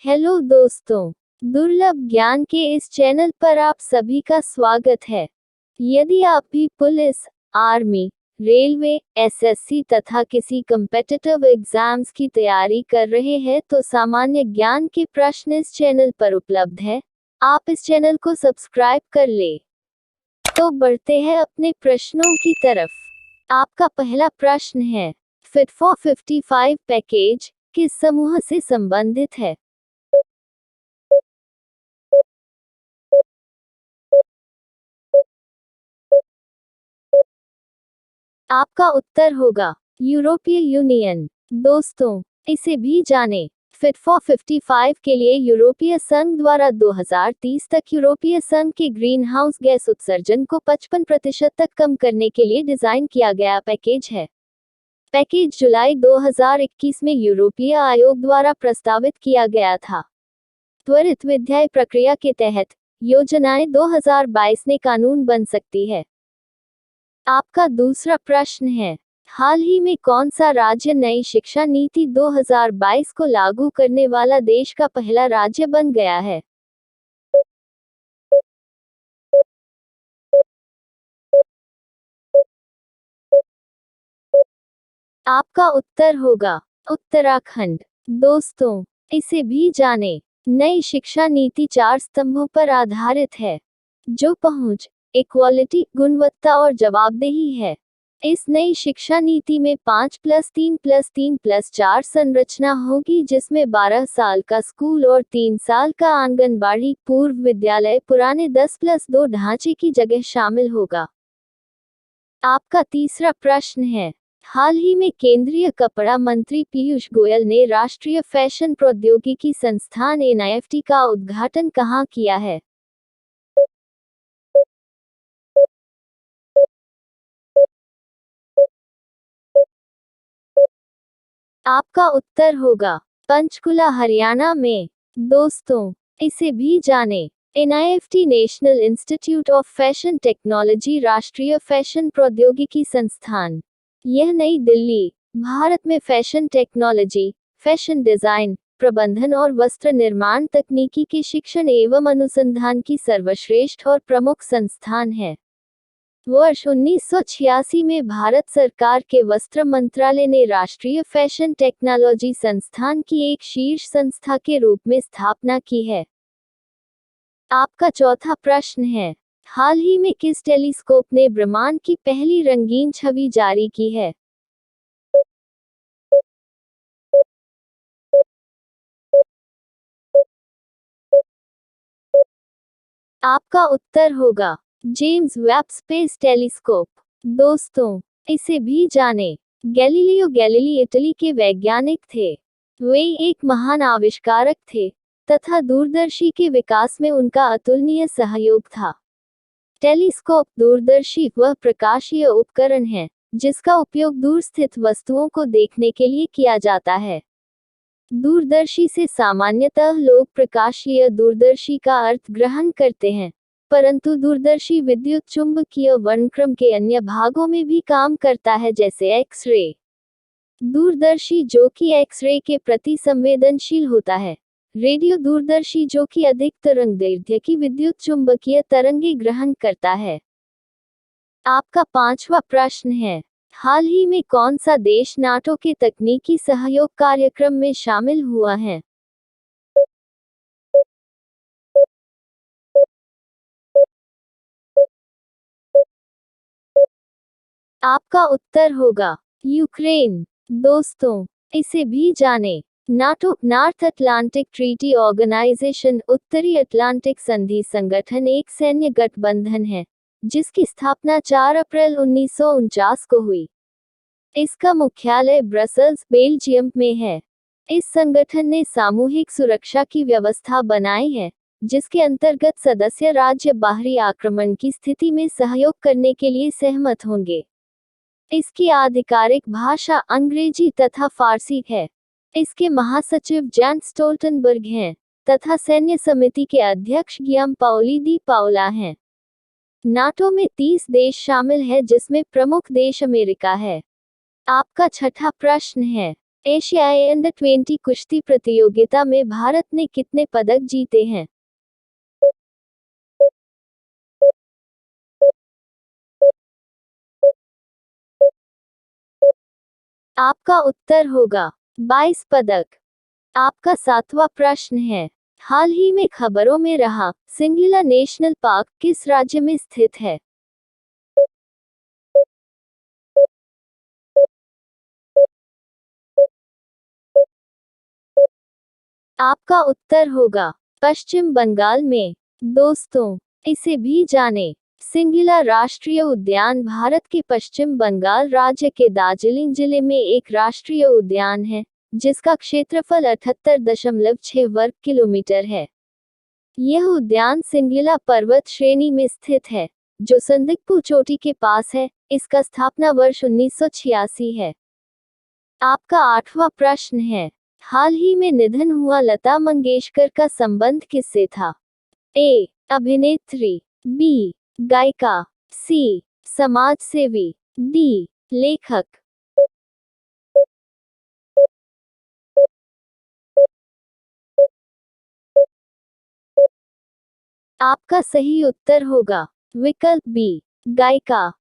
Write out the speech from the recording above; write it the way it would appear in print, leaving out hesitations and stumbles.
Hello दोस्तों, दुर्लभ ज्ञान के इस चैनल पर आप सभी का स्वागत है। यदि आप भी पुलिस, आर्मी, रेलवे, एसएससी तथा किसी कम्पिटिटिव एग्जाम्स की तैयारी कर रहे हैं तो सामान्य ज्ञान के प्रश्न इस चैनल पर उपलब्ध है। आप इस चैनल को सब्सक्राइब कर ले। तो बढ़ते हैं अपने प्रश्नों की तरफ। आपका पहला प्रश्न है, फिट फॉर 55 पैकेज किस समूह से संबंधित है? आपका उत्तर होगा यूरोपीय यूनियन। दोस्तों, इसे भी जानें। फिट फॉर 55 के लिए यूरोपीय संघ द्वारा 2030 तक यूरोपीय संघ के ग्रीन हाउस गैस उत्सर्जन को 55% तक कम करने के लिए डिजाइन किया गया पैकेज है। पैकेज जुलाई 2021 में यूरोपीय आयोग द्वारा प्रस्तावित किया गया था। त्वरित विधायी प्रक्रिया के तहत योजनाएं 2022 में कानून बन सकती है। आपका दूसरा प्रश्न है, हाल ही में कौन सा राज्य नई शिक्षा नीति 2022 को लागू करने वाला देश का पहला राज्य बन गया है? आपका उत्तर होगा उत्तराखंड। दोस्तों, इसे भी जानें। नई शिक्षा नीति 4 स्तंभों पर आधारित है, जो पहुंच, इक्वालिटी, गुणवत्ता और जवाबदेही है। इस नई शिक्षा नीति में 5+3+3+4 संरचना होगी, जिसमें 12 साल का स्कूल और 3 साल का आंगनबाड़ी पूर्व विद्यालय पुराने 10+2 ढांचे की जगह शामिल होगा। आपका तीसरा प्रश्न है, हाल ही में केंद्रीय कपड़ा मंत्री पीयूष गोयल ने राष्ट्रीय फैशन प्रौद्योगिकी संस्थान एनआईएफटी का उद्घाटन कहाँ किया है? आपका उत्तर होगा पंचकुला, हरियाणा में। दोस्तों, इसे भी जानें। NIFT national institute of fashion technology राष्ट्रीय फैशन प्रौद्योगिकी संस्थान, यह नई दिल्ली, भारत में फैशन टेक्नोलॉजी, फैशन डिजाइन, प्रबंधन और वस्त्र निर्माण तकनीकी के शिक्षण एवं अनुसंधान की सर्वश्रेष्ठ और प्रमुख संस्थान है। वर्ष 1986 में भारत सरकार के वस्त्र मंत्रालय ने राष्ट्रीय फैशन टेक्नोलॉजी संस्थान की एक शीर्ष संस्था के रूप में स्थापना की है। आपका चौथा प्रश्न है, हाल ही में किस टेलीस्कोप ने ब्रह्मांड की पहली रंगीन छवि जारी की है? आपका उत्तर होगा जेम्स वेब स्पेस टेलीस्कोप। दोस्तों, इसे भी जानें। गैलीलियो गैलीली इटली के वैज्ञानिक थे। वे एक महान आविष्कारक थे तथा दूरदर्शी के विकास में उनका अतुलनीय सहयोग था। टेलीस्कोप दूरदर्शी वह प्रकाशीय उपकरण है जिसका उपयोग दूर स्थित वस्तुओं को देखने के लिए किया जाता है। दूरदर्शी से सामान्यतः लोग प्रकाशीय दूरदर्शी का अर्थ ग्रहण करते हैं, परंतु दूरदर्शी विद्युत चुंबकीय वर्णक्रम के अन्य भागों में भी काम करता है, जैसे एक्स-रे। दूरदर्शी जो कि एक्स-रे के प्रति संवेदनशील होता है। रेडियो दूरदर्शी जो कि अधिक तरंगदैर्घ्य की विद्युत चुंबकीय तरंगें ग्रहण करता है। आपका पांचवा प्रश्न है, हाल ही में कौन सा देश नाटो के तकनीकी सहयोग कार्यक्रम में शामिल हुआ है? आपका उत्तर होगा यूक्रेन। दोस्तों, इसे भी जानें। NATO North Atlantic Treaty organisation उत्तरी अटलांटिक संधि संगठन एक सैन्य गठबंधन है जिसकी स्थापना 4 अप्रैल 1949 को हुई। इसका मुख्यालय ब्रसल्स, बेल्जियम में है। इस संगठन ने सामूहिक सुरक्षा की व्यवस्था बनाई है, जिसके अंतर्गत सदस्य राज्य बाहरी आक्रमण की स्थिति में सहयोग करने के लिए सहमत होंगे। इसकी आधिकारिक भाषा अंग्रेजी तथा फारसी है। इसके महासचिव जेंस स्टोल्टनबर्ग हैं तथा सैन्य समिति के अध्यक्ष गियाम्पाओली दी पाओला हैं। नाटो में 30 देश शामिल है, जिसमें प्रमुख देश अमेरिका है। आपका छठा प्रश्न है, एशियाई अंडर 20 कुश्ती प्रतियोगिता में भारत ने कितने पदक जीते हैं? आपका उत्तर होगा 22 पदक। आपका 7वां प्रश्न है, हाल ही में खबरों में रहा सिंगलिला नेशनल पार्क किस राज्य में स्थित है? आपका उत्तर होगा पश्चिम बंगाल में। दोस्तों, इसे भी जाने, सिंगलिला राष्ट्रीय उद्यान भारत के पश्चिम बंगाल राज्य के दार्जिलिंग जिले में एक राष्ट्रीय उद्यान है, जिसका क्षेत्रफल 78.6 वर्ग किलोमीटर है। यह उद्यान सिंगलिला पर्वत श्रेणी में स्थित है, जो संदिग्धपुर चोटी के पास है। इसका स्थापना वर्ष 1986 है। आपका 8वां प्रश्न है, हाल ही में निधन हुआ लता मंगेशकर का संबंध किससे था? ए. अभिनेत्री, बी. गायिका, सी. समाजसेवी, डी. लेखक। आपका सही उत्तर होगा विकल्प बी, गायिका।